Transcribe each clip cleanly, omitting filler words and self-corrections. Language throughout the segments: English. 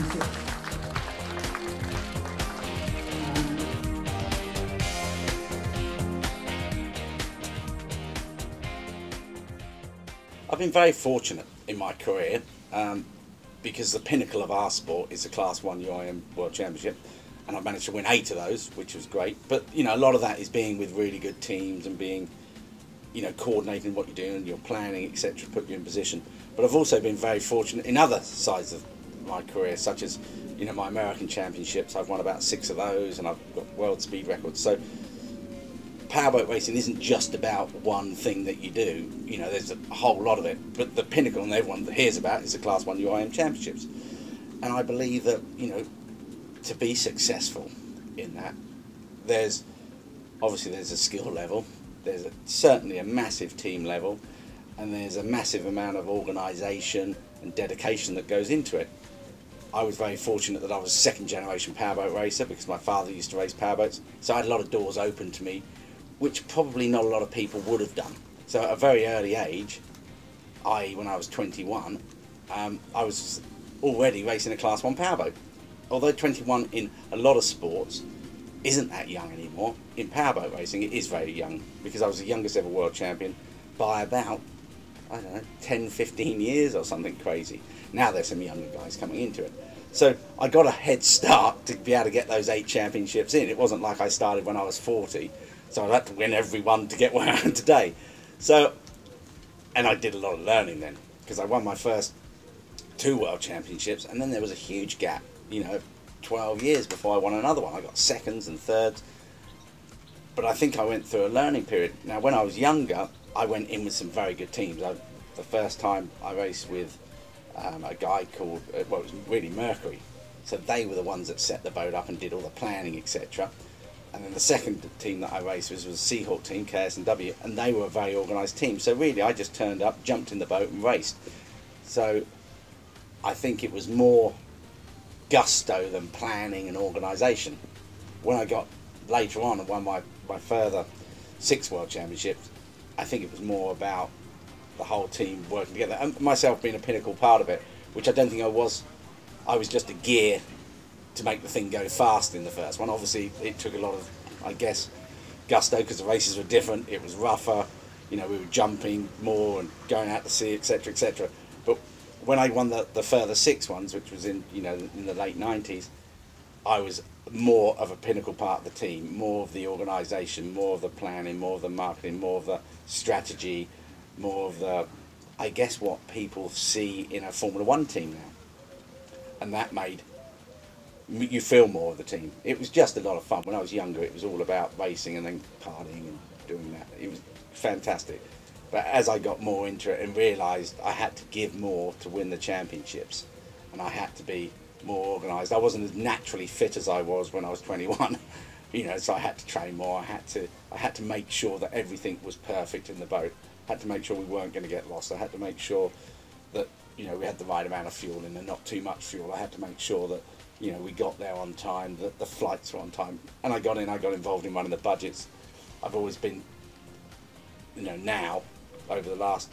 Championship. I've been very fortunate in my career because the pinnacle of our sport is the Class 1 UIM World Championship, and I've managed to win 8 of those, which was great. But you know, a lot of that is being with really good teams and being, you know, coordinating what you're doing, your planning, etc., to put you in position. But I've also been very fortunate in other sides of my career, such as, you know, my American championships. I've won about 6 of those, and I've got world speed records. So powerboat racing isn't just about one thing that you do. You know, there's a whole lot of it. But the pinnacle, and everyone hears about, is the Class 1 UIM Championships. And I believe that, you know, to be successful in that, there's a skill level, there's certainly a massive team level, and there's a massive amount of organisation and dedication that goes into it. I was very fortunate that I was a second generation powerboat racer because my father used to race powerboats, so I had a lot of doors open to me, which probably not a lot of people would have done. So at a very early age, when I was 21, I was already racing a Class 1 powerboat. Although 21 in a lot of sports isn't that young anymore, in powerboat racing it is very young, because I was the youngest ever world champion by about, I don't know, 10, 15 years or something crazy. Now there's some younger guys coming into it. So I got a head start to be able to get those 8 championships in. It wasn't like I started when I was 40, so I had to win every one to get where I am today. So, and I did a lot of learning then, because I won my first 2 world championships, and then there was a huge gap, you know, 12 years before I won another one. I got seconds and thirds, but I think I went through a learning period. Now, when I was younger, I went in with some very good teams. The first time I raced with a guy called, well, it was really Mercury. So they were the ones that set the boat up and did all the planning, etc. And then the second team that I raced was the Seahawk team, KS&W, and they were a very organised team. So really, I just turned up, jumped in the boat and raced. So I think it was more gusto than planning and organisation. When I got later on and won my further 6 world championships, I think it was more about the whole team working together, and myself being a pinnacle part of it, which I don't think I was. I was just a gear to make the thing go fast in the first one. Obviously it took a lot of, I guess, gusto, because the races were different, it was rougher, you know, we were jumping more and going out to sea, etc., etc. But when I won the further 6 ones, which was in, you know, in the late 90s, I was more of a pinnacle part of the team, more of the organisation, more of the planning, more of the marketing, more of the strategy, more of the, I guess, what people see in a Formula 1 team now. And that made you feel more of the team. It was just a lot of fun. When I was younger, it was all about racing and then partying and doing that. It was fantastic. But as I got more into it and realised I had to give more to win the championships, and I had to be more organised. I wasn't as naturally fit as I was when I was 21, you know, so I had to train more. I had to make sure that everything was perfect in the boat. I had to make sure we weren't going to get lost. I had to make sure that, you know, we had the right amount of fuel in and not too much fuel. I had to make sure that, you know, we got there on time, that the flights were on time. And I got involved in running the budgets. I've always been, you know, now, over the last,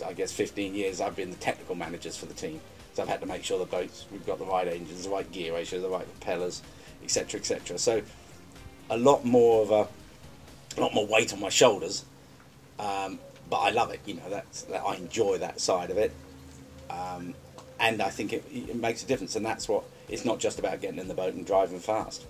I guess, 15 years, I've been the technical managers for the team. So I've had to make sure the boats, we've got the right engines, the right gear ratio, the right propellers, etc., etc. So a lot more weight on my shoulders, but I love it. You know, I enjoy that side of it, and I think it makes a difference. And that's what, it's not just about getting in the boat and driving fast.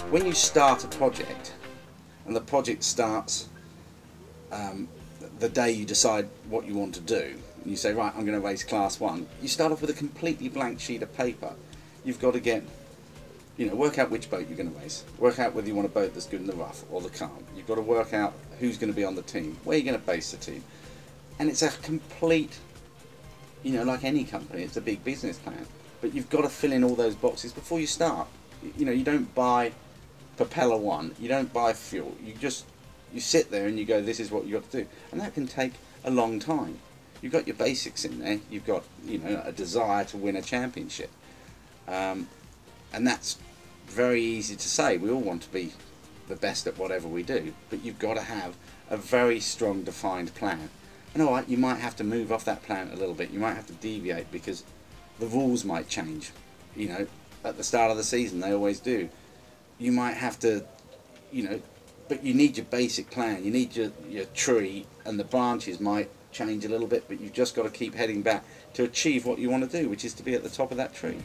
When you start a project, and the project starts the day you decide what you want to do, and you say, right, I'm going to race Class 1, you start off with a completely blank sheet of paper. You've got to get, You know, work out which boat you're going to race. Work out whether you want a boat that's good in the rough or the calm. You've got to work out who's going to be on the team, where you're going to base the team. And it's a complete, you know, like any company, it's a big business plan. But you've got to fill in all those boxes before you start. You know, you don't buy propeller one, you don't buy fuel. You sit there and you go, this is what you've got to do. And that can take a long time. You've got your basics in there. You've got, you know, a desire to win a championship. And that's very easy to say. We all want to be the best at whatever we do, but you've got to have a very strong defined plan. And alright, you might have to move off that plan a little bit. You might have to deviate because the rules might change. You know, at the start of the season, they always do. You might have to, you know, but you need your basic plan. You need your tree, and the branches might change a little bit, but you've just got to keep heading back to achieve what you want to do, which is to be at the top of that tree.